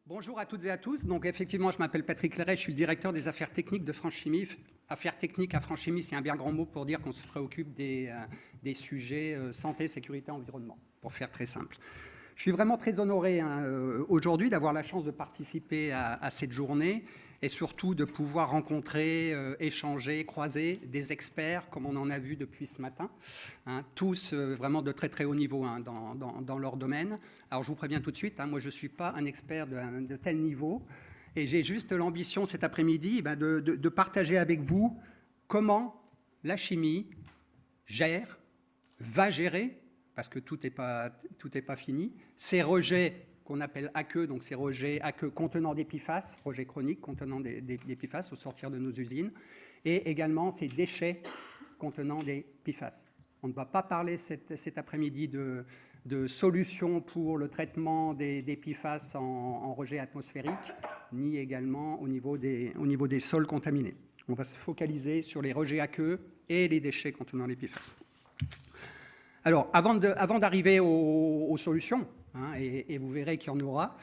Bonjour à toutes et à tous. Donc effectivement, je m'appelle Patrick Léret, je suis le directeur des affaires techniques de Franchimie. Affaires techniques à Franchimie, c'est un bien grand mot pour dire qu'on se préoccupe des sujets santé, sécurité, environnement, pour faire très simple. Je suis vraiment très honoré aujourd'hui d'avoir la chance de participer à cette journée et surtout de pouvoir rencontrer, échanger, croiser des experts comme on en a vu depuis ce matin, tous vraiment de très très haut niveau dans leur domaine. Alors je vous préviens tout de suite, moi je ne suis pas un expert de tel niveau et j'ai juste l'ambition cet après-midi de partager avec vous comment la chimie gère, va gérer, parce que tout n'est pas fini, ces rejets qu'on appelle aqueux, donc ces rejets aqueux contenant des PFAS, rejets chroniques contenant des PFAS au sortir de nos usines, et également ces déchets contenant des PFAS. On ne va pas parler cet après-midi de solutions pour le traitement des PFAS en rejet atmosphérique, ni également au niveau des sols contaminés. On va se focaliser sur les rejets aqueux et les déchets contenant les PFAS. Alors, avant d'arriver aux solutions, et vous verrez qu'il y en aura,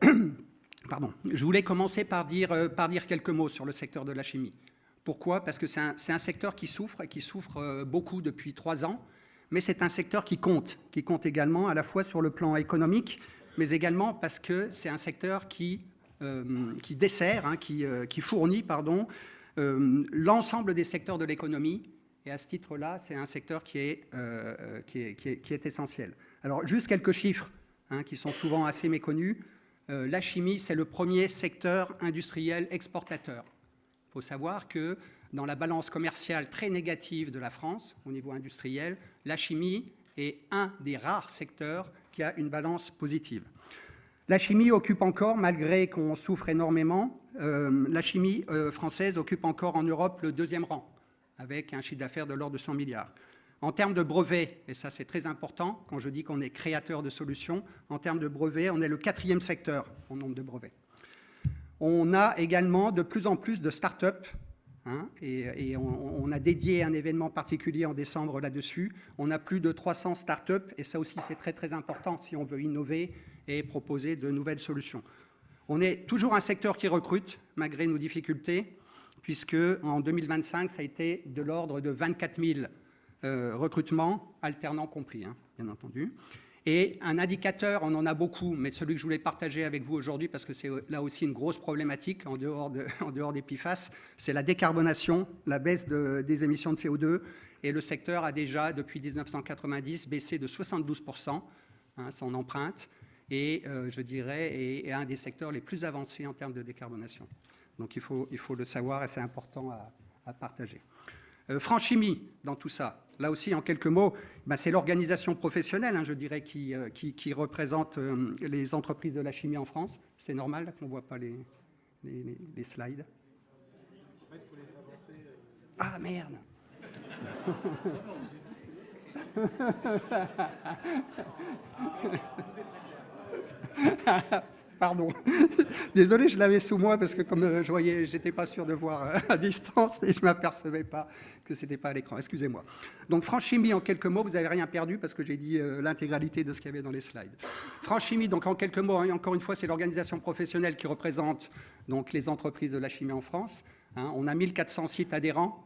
je voulais commencer par dire quelques mots sur le secteur de la chimie. Pourquoi ? Parce que c'est un secteur qui souffre beaucoup depuis 3 ans, mais c'est un secteur qui compte également à la fois sur le plan économique, mais également parce que c'est un secteur qui dessert, qui fournit l'ensemble des secteurs de l'économie. Et à ce titre-là, c'est un secteur qui est essentiel. Alors, juste quelques chiffres qui sont souvent assez méconnus. La chimie, c'est le premier secteur industriel exportateur. Il faut savoir que dans la balance commerciale très négative de la France, au niveau industriel, la chimie est un des rares secteurs qui a une balance positive. La chimie occupe encore, malgré qu'on souffre énormément, la chimie française occupe encore en Europe le 2e rang, avec un chiffre d'affaires de l'ordre de 100 milliards. En termes de brevets, et ça c'est très important, quand je dis qu'on est créateur de solutions, en termes de brevets, on est le 4e secteur en nombre de brevets. On a également de plus en plus de start-up, et on a dédié un événement particulier en décembre là-dessus. On a plus de 300 start-up, et ça aussi c'est très très important si on veut innover et proposer de nouvelles solutions. On est toujours un secteur qui recrute, malgré nos difficultés, puisque en 2025, ça a été de l'ordre de 24 000 recrutements, alternants compris, bien entendu. Et un indicateur, on en a beaucoup, mais celui que je voulais partager avec vous aujourd'hui, parce que c'est là aussi une grosse problématique en dehors des PFAS, c'est la décarbonation, la baisse des émissions de CO2. Et le secteur a déjà, depuis 1990, baissé de 72% son empreinte, et je dirais est un des secteurs les plus avancés en termes de décarbonation. Donc il faut le savoir et c'est important à partager. Franchimie, dans tout ça, là aussi en quelques mots, c'est l'organisation professionnelle, je dirais, qui représente les entreprises de la chimie en France. C'est normal qu'on ne voit pas les slides. En fait, il faut les avancer. Ah merde. Pardon. Désolé, je l'avais sous moi parce que comme je voyais, j'étais pas sûr de voir à distance et je m'apercevais pas que c'était pas à l'écran. Excusez-moi. Donc Franchimie, en quelques mots, vous n'avez rien perdu parce que j'ai dit l'intégralité de ce qu'il y avait dans les slides. Franchimie, donc en quelques mots, encore une fois, c'est l'organisation professionnelle qui représente donc les entreprises de la chimie en France. On a 1400 sites adhérents.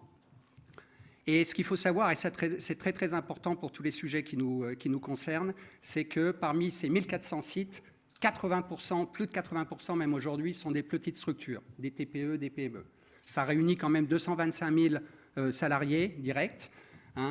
Et ce qu'il faut savoir, et c'est très très important pour tous les sujets qui nous concernent, c'est que parmi ces 1400 sites, 80%, plus de 80% même aujourd'hui, sont des petites structures, des TPE, des PME. Ça réunit quand même 225 000 salariés directs.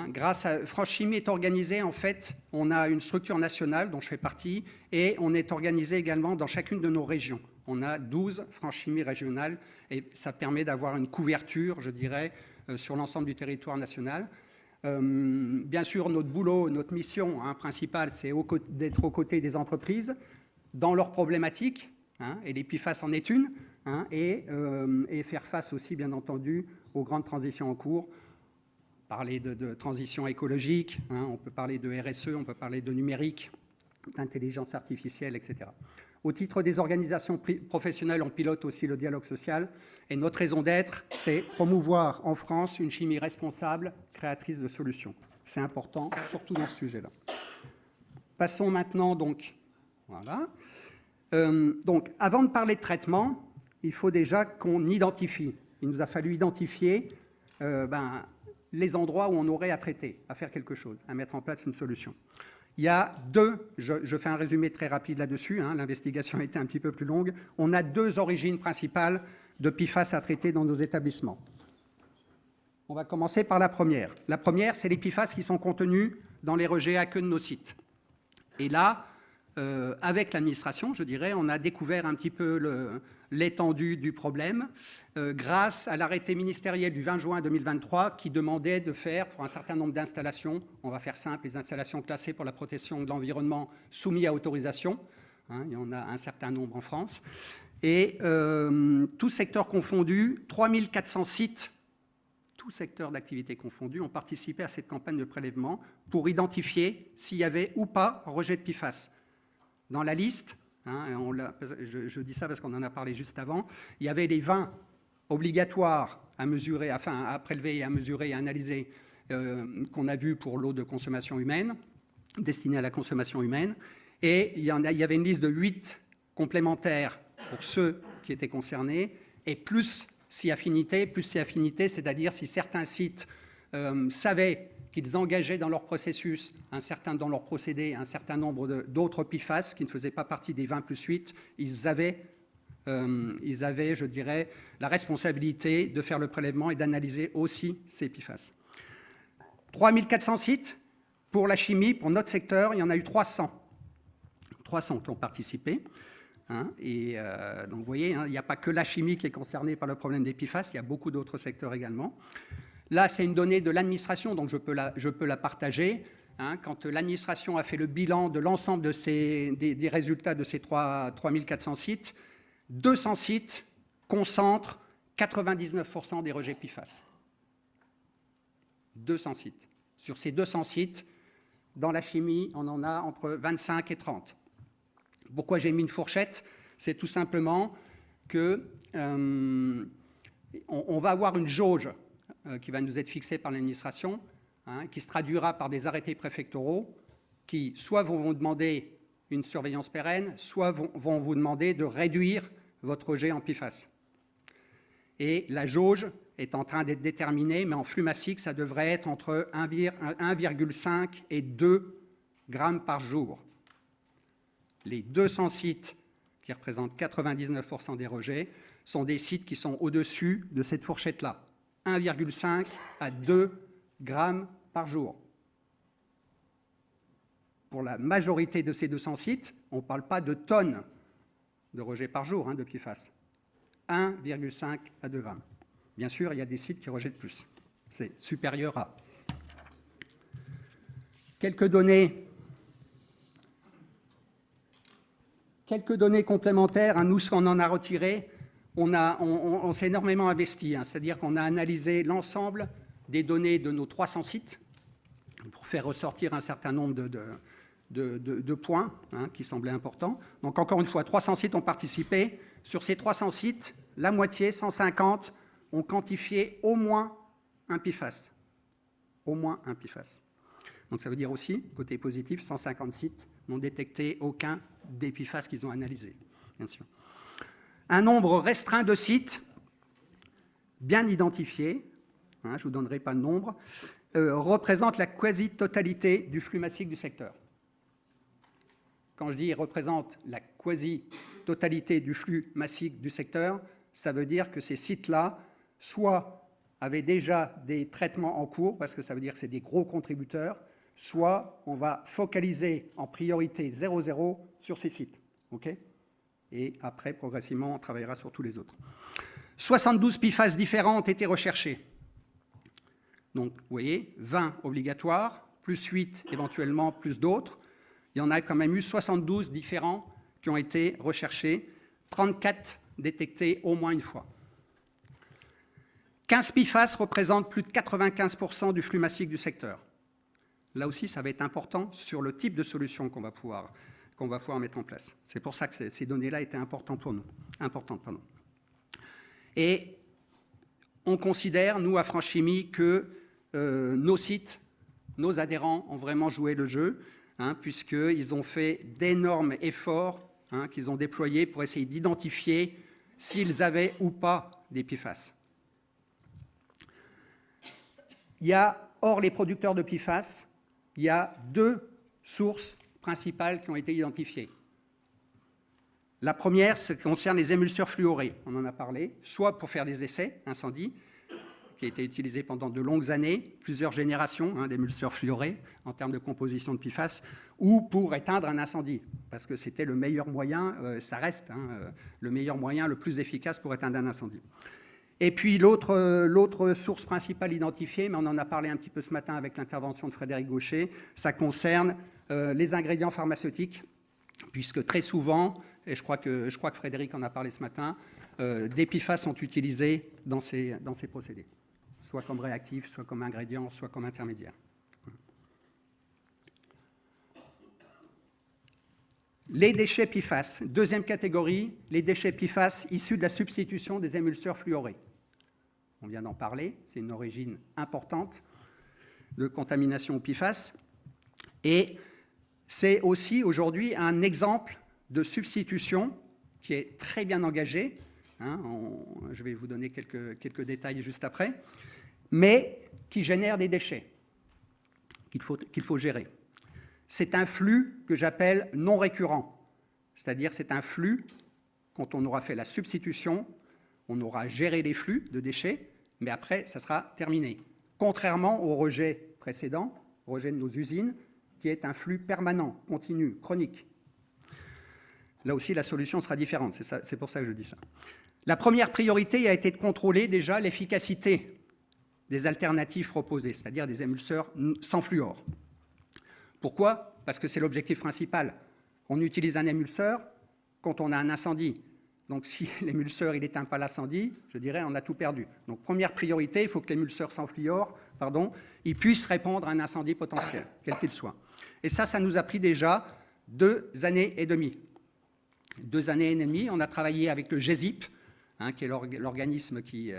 Grâce à Franchimie est organisée, en fait, on a une structure nationale dont je fais partie et on est organisé également dans chacune de nos régions. On a 12 Franchimies régionales et ça permet d'avoir une couverture, je dirais, sur l'ensemble du territoire national. Bien sûr, notre boulot, notre mission principale, c'est d'être aux côtés des entreprises dans leurs problématiques, et les PFAS en est une, et faire face aussi, bien entendu, aux grandes transitions en cours. Parler de transition écologique, on peut parler de RSE, on peut parler de numérique, d'intelligence artificielle, etc. Au titre des organisations professionnelles, on pilote aussi le dialogue social, et notre raison d'être, c'est promouvoir en France une chimie responsable, créatrice de solutions. C'est important, surtout dans ce sujet-là. Passons maintenant donc, voilà. Donc, avant de parler de traitement, il faut déjà qu'on identifie. Il nous a fallu identifier les endroits où on aurait à traiter, à faire quelque chose, à mettre en place une solution. Il y a je fais un résumé très rapide là-dessus, hein, l'investigation a été un petit peu plus longue. On a 2 origines principales de PFAS à traiter dans nos établissements. On va commencer par la première. La première, c'est les PFAS qui sont contenus dans les rejets aqueux de nos sites. Et là, avec l'administration, je dirais, on a découvert un petit peu l'étendue du problème grâce à l'arrêté ministériel du 20 juin 2023 qui demandait de faire, pour un certain nombre d'installations, on va faire simple, les installations classées pour la protection de l'environnement soumises à autorisation, hein, il y en a un certain nombre en France, et tout secteur confondu, 3400 sites, tout secteur d'activité confondu, ont participé à cette campagne de prélèvement pour identifier s'il y avait ou pas rejet de PFAS. Dans la liste, hein, je dis ça parce qu'on en a parlé juste avant, il y avait les 20 obligatoires à mesurer, enfin à prélever et à mesurer et à analyser qu'on a vu pour l'eau de consommation humaine, destinée à la consommation humaine, et il y avait une liste de 8 complémentaires pour ceux qui étaient concernés, et plus si affinité, c'est-à-dire si certains sites savaient qu'ils engageaient dans leur processus, dans leur procédé, un certain nombre d'autres PFAS qui ne faisaient pas partie des 20 plus 8, ils avaient, je dirais, la responsabilité de faire le prélèvement et d'analyser aussi ces PFAS. 3400 sites. Pour la chimie, pour notre secteur, il y en a eu 300. 300 qui ont participé. Hein, et donc, vous voyez, hein, il n'y a pas que la chimie qui est concernée par le problème des PFAS, il y a beaucoup d'autres secteurs également. Là, c'est une donnée de l'administration, donc je peux la partager. Hein, quand l'administration a fait le bilan de l'ensemble des résultats de ces 3400 sites, 200 sites concentrent 99% des rejets PFAS. 200 sites. Sur ces 200 sites, dans la chimie, on en a entre 25 et 30. Pourquoi j'ai mis une fourchette? C'est tout simplement que on va avoir une jauge qui va nous être fixée par l'administration, hein, qui se traduira par des arrêtés préfectoraux qui soit vont vous demander une surveillance pérenne, soit vont vous demander de réduire votre rejet en PFAS. Et la jauge est en train d'être déterminée, mais en flux massique, ça devrait être entre 1,5 et 2 grammes par jour. Les 200 sites qui représentent 99% des rejets sont des sites qui sont au-dessus de cette fourchette-là, 1,5 à 2 grammes par jour. Pour la majorité de ces 200 sites, on ne parle pas de tonnes de rejets par jour, hein, de PFAS. 1,5 à 2 grammes. Bien sûr, il y a des sites qui rejettent plus. C'est supérieur à. Quelques données complémentaires. À nous, ce qu'on en a retiré, on s'est énormément investi. Hein, c'est-à-dire qu'on a analysé l'ensemble des données de nos 300 sites pour faire ressortir un certain nombre de points, hein, qui semblaient importants. Donc, encore une fois, 300 sites ont participé. Sur ces 300 sites, la moitié, 150, ont quantifié au moins un PFAS. Au moins un PFAS. Donc, ça veut dire aussi, côté positif, 150 sites n'ont détecté aucun des PFAS qu'ils ont analysés, bien sûr. Un nombre restreint de sites, bien identifiés, hein, je ne vous donnerai pas le nombre, représente la quasi-totalité du flux massique du secteur. Quand je dis représente la quasi-totalité du flux massique du secteur, ça veut dire que ces sites-là, soit avaient déjà des traitements en cours, parce que ça veut dire que c'est des gros contributeurs, soit on va focaliser en priorité 0,0 sur ces sites. Okay, et après, progressivement, on travaillera sur tous les autres. 72 PFAS différents ont été recherchés. Donc, vous voyez, 20 obligatoires, plus 8 éventuellement, plus d'autres. Il y en a quand même eu 72 différents qui ont été recherchés, 34 détectés au moins une fois. 15 PFAS représentent plus de 95% du flux massique du secteur. Là aussi, ça va être important sur le type de solution qu'on va pouvoir mettre en place. C'est pour ça que ces données-là étaient importantes pour nous. Et on considère, nous, à France Chimie, que nos sites, nos adhérents ont vraiment joué le jeu, hein, puisqu'ils ont fait d'énormes efforts qu'ils ont déployées pour essayer d'identifier s'ils avaient ou pas des PFAS. Hors les producteurs de PFAS, il y a 2 sources principales qui ont été identifiées. La première, ça concerne les émulseurs fluorés. On en a parlé, soit pour faire des essais incendie, qui a été utilisé pendant de longues années, plusieurs générations d'émulseurs fluorés en termes de composition de PFAS, ou pour éteindre un incendie, parce que c'était le meilleur moyen, ça reste le meilleur moyen, le plus efficace pour éteindre un incendie. Et puis l'autre source principale identifiée, mais on en a parlé un petit peu ce matin avec l'intervention de Frédéric Gaucher, ça concerne les ingrédients pharmaceutiques, puisque très souvent, et je crois que Frédéric en a parlé ce matin, des PFAS sont utilisés dans ces procédés, soit comme réactifs, soit comme ingrédients, soit comme intermédiaires. Les déchets PFAS, deuxième catégorie, les déchets PFAS issus de la substitution des émulseurs fluorés. On vient d'en parler, c'est une origine importante de contamination au PFAS. Et c'est aussi aujourd'hui un exemple de substitution qui est très bien engagé. Je vais vous donner quelques détails juste après, mais qui génère des déchets qu'il faut gérer. C'est un flux que j'appelle non récurrent, c'est-à-dire c'est un flux, quand on aura fait la substitution, on aura géré les flux de déchets, mais après, ça sera terminé. Contrairement au rejet précédent, rejet de nos usines, qui est un flux permanent, continu, chronique. Là aussi, la solution sera différente, c'est pour ça que je dis ça. La première priorité a été de contrôler déjà l'efficacité des alternatives proposées, c'est-à-dire des émulseurs sans fluor. Pourquoi? Parce que c'est l'objectif principal. On utilise un émulseur quand on a un incendie. Donc si l'émulseur n'éteint pas l'incendie, je dirais on a tout perdu. Donc première priorité, il faut que l'émulseur sans fluor, il puisse répondre à un incendie potentiel, quel qu'il soit. Et ça nous a pris déjà 2 années et demie. 2 années et demie, on a travaillé avec le GESIP, qui est l'organisme qui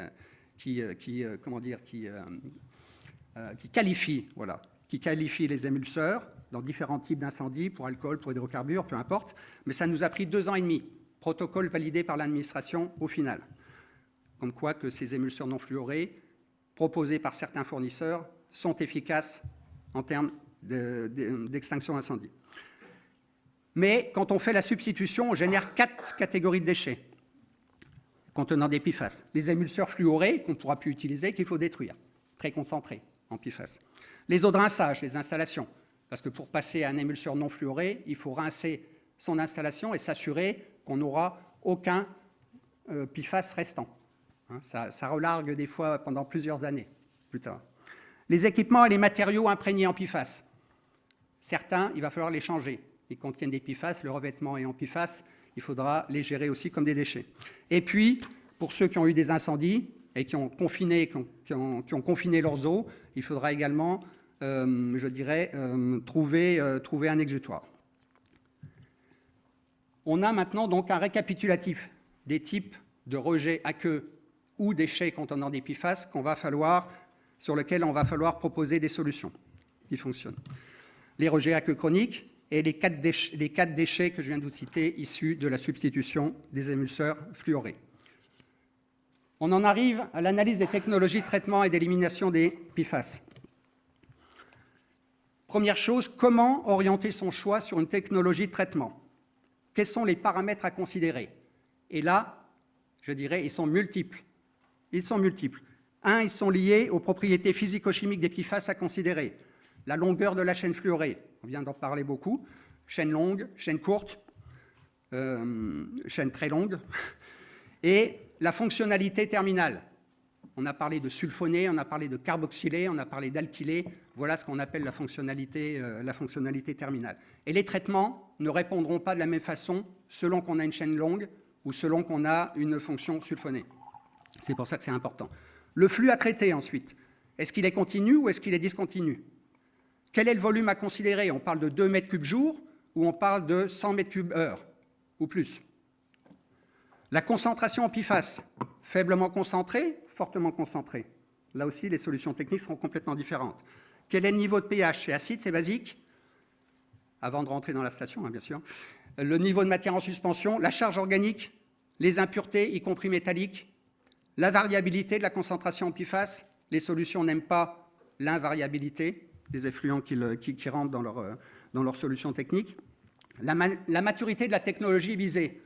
qualifie les émulseurs dans différents types d'incendies, pour alcool, pour hydrocarbures, peu importe. Mais ça nous a pris 2 ans et demi, protocole validé par l'administration au final. Comme quoi que ces émulseurs non fluorés, proposés par certains fournisseurs, sont efficaces en termes d'extinction d'incendie. Mais quand on fait la substitution, on génère 4 catégories de déchets contenant des PFAS. Les émulseurs fluorés qu'on ne pourra plus utiliser, qu'il faut détruire, très concentrés en PFAS. Les eaux de rinçage, les installations, parce que pour passer à un émulseur non fluoré, il faut rincer son installation et s'assurer qu'on n'aura aucun PFAS restant. Ça relargue des fois pendant plusieurs années plus tard. Les équipements et les matériaux imprégnés en PFAS. Certains, il va falloir les changer. Ils contiennent des PFAS, le revêtement est en PFAS, il faudra les gérer aussi comme des déchets. Et puis, pour ceux qui ont eu des incendies et qui ont confiné leurs eaux, il faudra également, trouver un exutoire. On a maintenant donc un récapitulatif des types de rejets aqueux ou déchets contenant des PFAS sur lesquels on va falloir proposer des solutions qui fonctionnent. Les rejets aqueux chroniques et les 4 déchets que je viens de vous citer, issus de la substitution des émulseurs fluorés. On en arrive à l'analyse des technologies de traitement et d'élimination des PFAS. Première chose, comment orienter son choix sur une technologie de traitement? Quels sont les paramètres à considérer? Et là, je dirais, ils sont multiples. Ils sont liés aux propriétés physico-chimiques des PFAS à considérer. La longueur de la chaîne fluorée, on vient d'en parler beaucoup, chaîne longue, chaîne courte, chaîne très longue, et la fonctionnalité terminale. On a parlé de sulfoné, on a parlé de carboxylé, on a parlé d'alkylé, voilà ce qu'on appelle la fonctionnalité terminale. Et les traitements ne répondront pas de la même façon selon qu'on a une chaîne longue ou selon qu'on a une fonction sulfonée. C'est pour ça que c'est important. Le flux à traiter ensuite, est-ce qu'il est continu ou est-ce qu'il est discontinu? Quel est le volume à considérer? On parle de 2 mètres cubes jour ou on parle de 100 mètres cubes heure ou plus? La concentration en PFAS, faiblement concentrée, fortement concentrée. Là aussi, les solutions techniques seront complètement différentes. Quel est le niveau de pH? C'est acide, c'est basique? Avant de rentrer dans la station, bien sûr. le niveau de matière en suspension, la charge organique, les impuretés, y compris métalliques, la variabilité de la concentration en PFAS. Les solutions n'aiment pas l'invariabilité des effluents qui rentrent dans leur solution technique. La maturité de la technologie visée.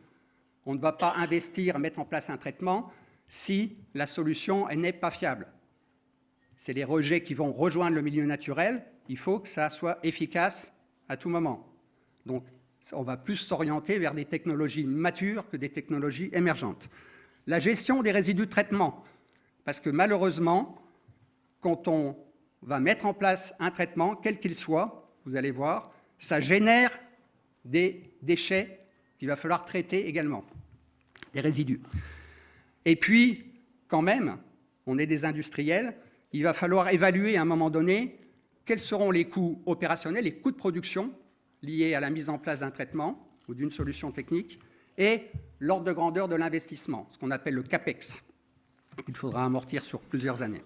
On ne va pas investir, mettre en place un traitement si la solution n'est pas fiable. C'est les rejets qui vont rejoindre le milieu naturel. Il faut que ça soit efficace à tout moment. Donc, on va plus s'orienter vers des technologies matures que des technologies émergentes. La gestion des résidus de traitement, parce que malheureusement, quand on va mettre en place un traitement, quel qu'il soit, vous allez voir, ça génère des déchets qu'il va falloir traiter également, des résidus. Et puis, quand même, on est des industriels, il va falloir évaluer à un moment donné quels seront les coûts opérationnels, les coûts de production liés à la mise en place d'un traitement ou d'une solution technique, et l'ordre de grandeur de l'investissement, ce qu'on appelle le CAPEX. Il faudra amortir sur plusieurs années.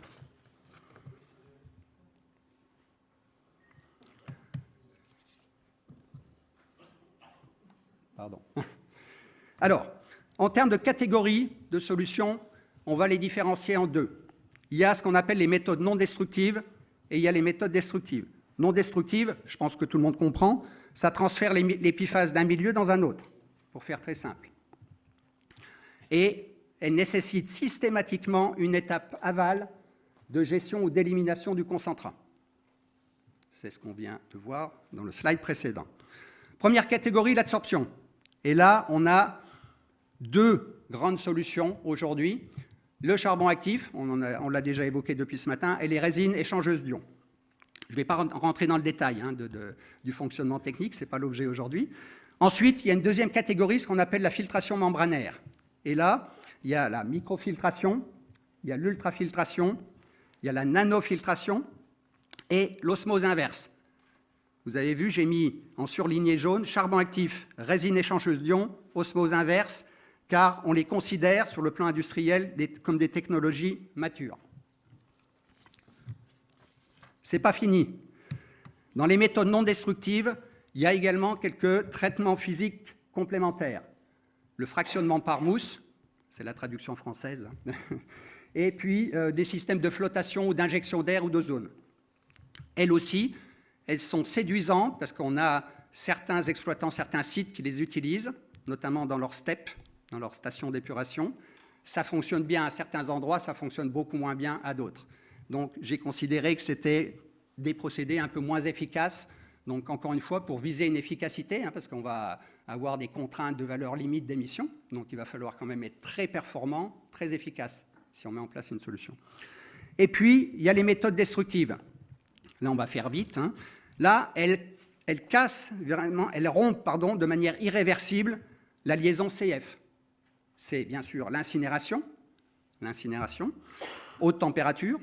Pardon. Alors, en termes de catégories de solutions, on va les différencier en deux. Il y a ce qu'on appelle les méthodes non destructives et il y a les méthodes destructives. Non destructives, je pense que tout le monde comprend, ça transfère les PFAS d'un milieu dans un autre, pour faire très simple. Et elles nécessitent systématiquement une étape aval de gestion ou d'élimination du concentrat. C'est ce qu'on vient de voir dans le slide précédent. Première catégorie, l'absorption. Et là, on a deux grandes solutions aujourd'hui. Le charbon actif, on l'a déjà évoqué depuis ce matin, et les résines échangeuses d'ions. Je ne vais pas rentrer dans le détail du fonctionnement technique, ce n'est pas l'objet aujourd'hui. Ensuite, il y a une deuxième catégorie, ce qu'on appelle la filtration membranaire. Et là, il y a la microfiltration, il y a l'ultrafiltration, il y a la nanofiltration et l'osmose inverse. Vous avez vu, j'ai mis en surligné jaune charbon actif, résine échangeuse d'ions, osmose inverse, car on les considère sur le plan industriel comme des technologies matures. Ce n'est pas fini. Dans les méthodes non destructives, il y a également quelques traitements physiques complémentaires. Le fractionnement par mousse, c'est la traduction française, et puis des systèmes de flottation ou d'injection d'air ou d'ozone. Elles aussi, elles sont séduisantes parce qu'on a certains exploitants, certains sites qui les utilisent, notamment dans leurs STEP, dans leurs stations d'épuration. Ça fonctionne bien à certains endroits, ça fonctionne beaucoup moins bien à d'autres. Donc j'ai considéré que c'était des procédés un peu moins efficaces. Donc encore une fois, pour viser une efficacité, parce qu'on va avoir des contraintes de valeur limite d'émission, donc il va falloir quand même être très performant, très efficace, si on met en place une solution. Et puis, il y a les méthodes destructives. Là, on va faire vite. Là, elles cassent, vraiment, elles rompent de manière irréversible la liaison CF. C'est bien sûr l'incinération, haute température.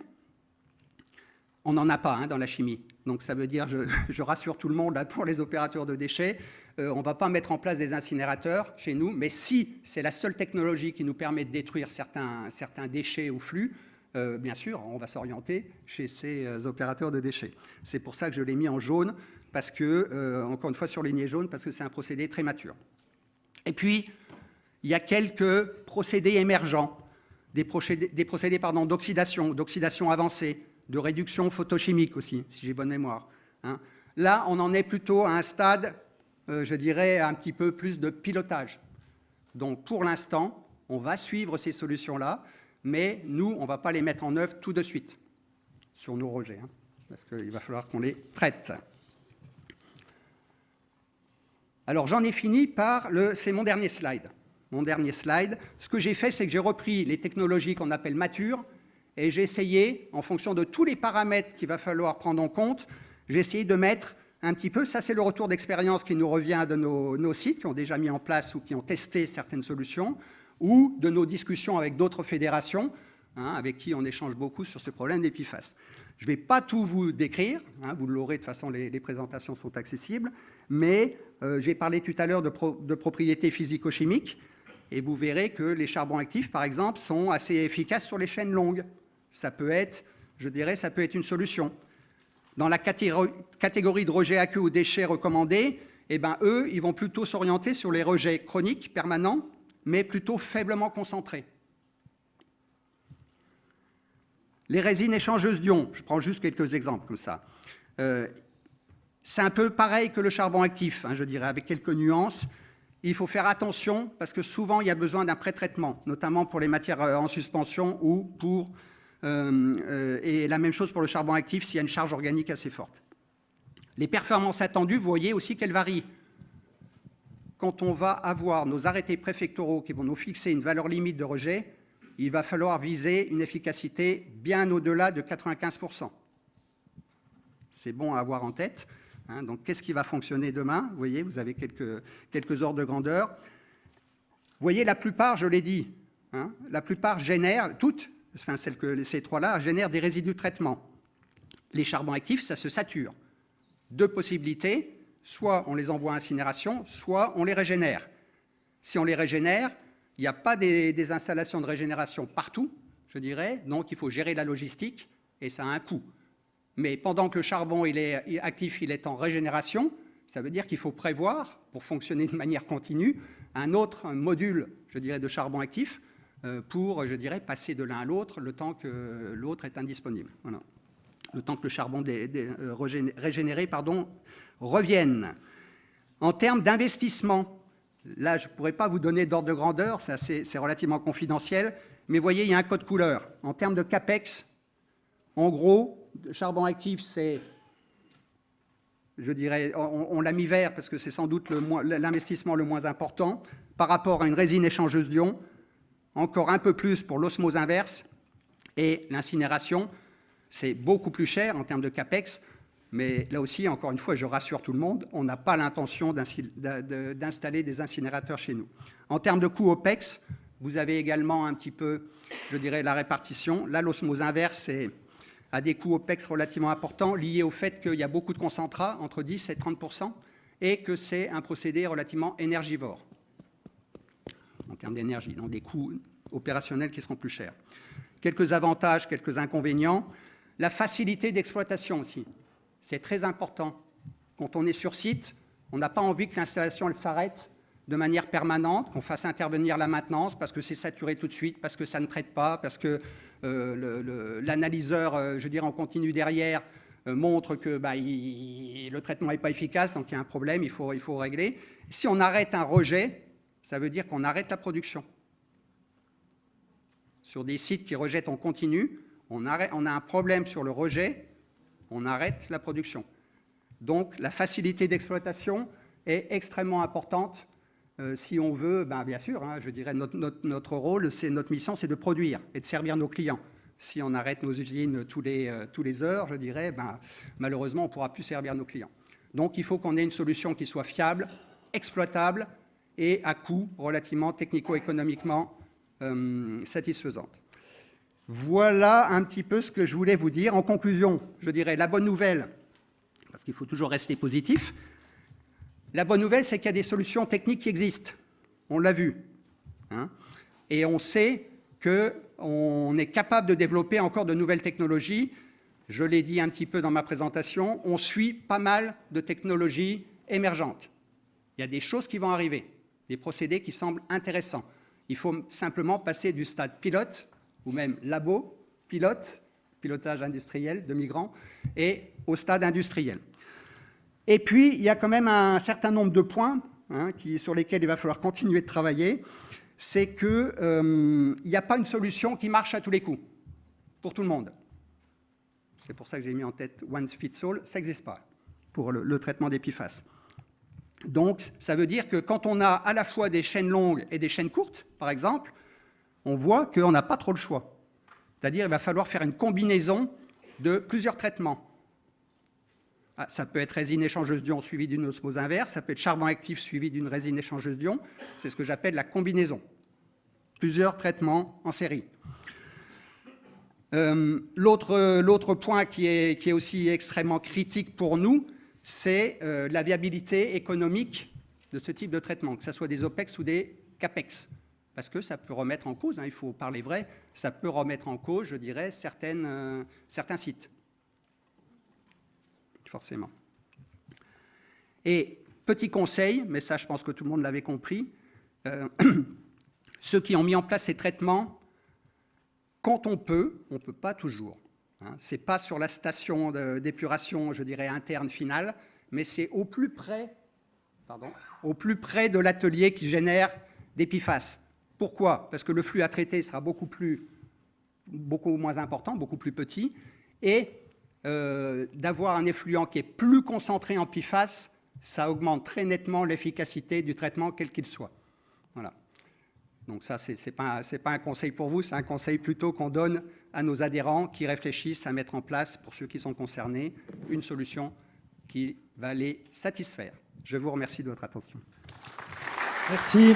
On n'en a pas dans la chimie. Donc ça veut dire, je rassure tout le monde, là, pour les opérateurs de déchets, on ne va pas mettre en place des incinérateurs chez nous, mais si c'est la seule technologie qui nous permet de détruire certains déchets ou flux, bien sûr, on va s'orienter chez ces opérateurs de déchets. C'est pour ça que je l'ai mis en jaune, parce que, encore une fois, surligné jaune, parce que c'est un procédé très mature. Et puis, il y a quelques procédés émergents, des procédés d'oxydation avancée, de réduction photochimique aussi, si j'ai bonne mémoire. Là, on en est plutôt à un stade, je dirais, un petit peu plus de pilotage. Donc, pour l'instant, on va suivre ces solutions-là, mais nous, on ne va pas les mettre en œuvre tout de suite sur nos rejets, parce qu'il va falloir qu'on les traite. Alors, j'en ai fini par c'est mon dernier slide. Ce que j'ai fait, c'est que j'ai repris les technologies qu'on appelle matures, et j'ai essayé, en fonction de tous les paramètres qu'il va falloir prendre en compte, j'ai essayé de mettre un petit peu, ça c'est le retour d'expérience qui nous revient de nos sites qui ont déjà mis en place ou qui ont testé certaines solutions, ou de nos discussions avec d'autres fédérations, avec qui on échange beaucoup sur ce problème des PFAS. Je ne vais pas tout vous décrire, vous l'aurez, de toute façon les présentations sont accessibles, mais j'ai parlé tout à l'heure de propriétés physico-chimiques, et vous verrez que les charbons actifs, par exemple, sont assez efficaces sur les chaînes longues. Ça peut être, je dirais, ça peut être une solution. Dans la catégorie de rejets aqueux ou déchets recommandés, eh ben, eux, ils vont plutôt s'orienter sur les rejets chroniques, permanents, mais plutôt faiblement concentrés. Les résines échangeuses d'ions, je prends juste quelques exemples comme ça. C'est un peu pareil que le charbon actif, hein, je dirais, avec quelques nuances. Il faut faire attention parce que souvent, il y a besoin d'un pré-traitement, notamment pour les matières en suspension ou pour... et la même chose pour le charbon actif s'il y a une charge organique assez forte. Les performances attendues, vous voyez aussi qu'elles varient. Quand on va avoir nos arrêtés préfectoraux qui vont nous fixer une valeur limite de rejet, il va falloir viser une efficacité bien au-delà de 95%. C'est bon à avoir en tête. Hein, donc, qu'est-ce qui va fonctionner demain? Vous voyez, vous avez quelques ordres de grandeur. Vous voyez, la plupart, je l'ai dit, hein, la plupart génèrent, toutes, enfin, ces trois-là, génèrent des résidus de traitement. Les charbons actifs, ça se sature. Deux possibilités, soit on les envoie à incinération, soit on les régénère. Si on les régénère, il n'y a pas des installations de régénération partout, je dirais, donc il faut gérer la logistique et ça a un coût. Mais pendant que le charbon actif il est en régénération, ça veut dire qu'il faut prévoir, pour fonctionner de manière continue, un module, je dirais, de charbon actif pour, je dirais, passer de l'un à l'autre le temps que l'autre est indisponible. Voilà. Le temps que le charbon régénéré revienne. En termes d'investissement, là, je ne pourrais pas vous donner d'ordre de grandeur, c'est relativement confidentiel, mais vous voyez, il y a un code couleur. En termes de CAPEX, en gros, le charbon actif, c'est, je dirais, on l'a mis vert parce que c'est sans doute l'investissement le moins important par rapport à une résine échangeuse d'ions, encore un peu plus pour l'osmose inverse et l'incinération. C'est beaucoup plus cher en termes de CAPEX, mais là aussi, encore une fois, je rassure tout le monde, on n'a pas l'intention d'installer des incinérateurs chez nous. En termes de coût OPEX, vous avez également un petit peu, je dirais, la répartition. Là, l'osmose inverse a des coûts OPEX relativement importants, liés au fait qu'il y a beaucoup de concentrats, entre 10 et 30%, et que c'est un procédé relativement énergivore, en termes d'énergie, donc des coûts opérationnels qui seront plus chers. Quelques avantages, quelques inconvénients. La facilité d'exploitation aussi, c'est très important. Quand on est sur site, on n'a pas envie que l'installation s'arrête de manière permanente, qu'on fasse intervenir la maintenance parce que c'est saturé tout de suite, parce que ça ne traite pas, parce que l'analyseur, je dirais en continu derrière, montre que le traitement n'est pas efficace, donc il y a un problème, il faut régler. Si on arrête un rejet, ça veut dire qu'on arrête la production. Sur des sites qui rejettent en continu, on a un problème sur le rejet, on arrête la production. Donc la facilité d'exploitation est extrêmement importante si on veut, bien sûr, hein, je dirais notre rôle, notre mission, c'est de produire et de servir nos clients. Si on arrête nos usines tous les heures, je dirais, malheureusement, on ne pourra plus servir nos clients. Donc il faut qu'on ait une solution qui soit fiable, exploitable et à coût relativement technico-économiquement satisfaisante. Voilà un petit peu ce que je voulais vous dire. En conclusion, je dirais la bonne nouvelle, parce qu'il faut toujours rester positif, la bonne nouvelle, c'est qu'il y a des solutions techniques qui existent. On l'a vu. Hein, et on sait qu'on est capable de développer encore de nouvelles technologies. Je l'ai dit un petit peu dans ma présentation, on suit pas mal de technologies émergentes. Il y a des choses qui vont arriver, des procédés qui semblent intéressants. Il faut simplement passer du stade pilote, ou même labo, pilotage industriel de migrants, et au stade industriel. Et puis, il y a quand même un certain nombre de points sur lesquels il va falloir continuer de travailler. C'est qu'il n'y a pas une solution qui marche à tous les coups, pour tout le monde. C'est pour ça que j'ai mis en tête One Fits All, ça n'existe pas pour le traitement des PFAS. Donc, ça veut dire que quand on a à la fois des chaînes longues et des chaînes courtes, par exemple, on voit qu'on n'a pas trop le choix. C'est-à-dire qu'il va falloir faire une combinaison de plusieurs traitements. Ça peut être résine échangeuse d'ions suivie d'une osmose inverse, ça peut être charbon actif suivi d'une résine échangeuse d'ions. C'est ce que j'appelle la combinaison. Plusieurs traitements en série. L'autre point qui est aussi extrêmement critique pour nous, c'est la viabilité économique de ce type de traitement, que ce soit des OPEX ou des CAPEX. Parce que ça peut remettre en cause, il faut parler vrai, ça peut remettre en cause, je dirais, certains sites. Forcément. Et Petit conseil, mais ça, je pense que tout le monde l'avait compris, ceux qui ont mis en place ces traitements, quand on peut pas toujours. Hein, ce n'est pas sur la station d'épuration, je dirais, interne finale, mais c'est au plus près de l'atelier qui génère des PFAS. Pourquoi? Parce que le flux à traiter sera beaucoup moins important, beaucoup plus petit, et d'avoir un effluent qui est plus concentré en PFAS, ça augmente très nettement l'efficacité du traitement, quel qu'il soit. Voilà. Donc ça, ce n'est pas un conseil pour vous, c'est un conseil plutôt qu'on donne à nos adhérents qui réfléchissent à mettre en place, pour ceux qui sont concernés, une solution qui va les satisfaire. Je vous remercie de votre attention. Merci.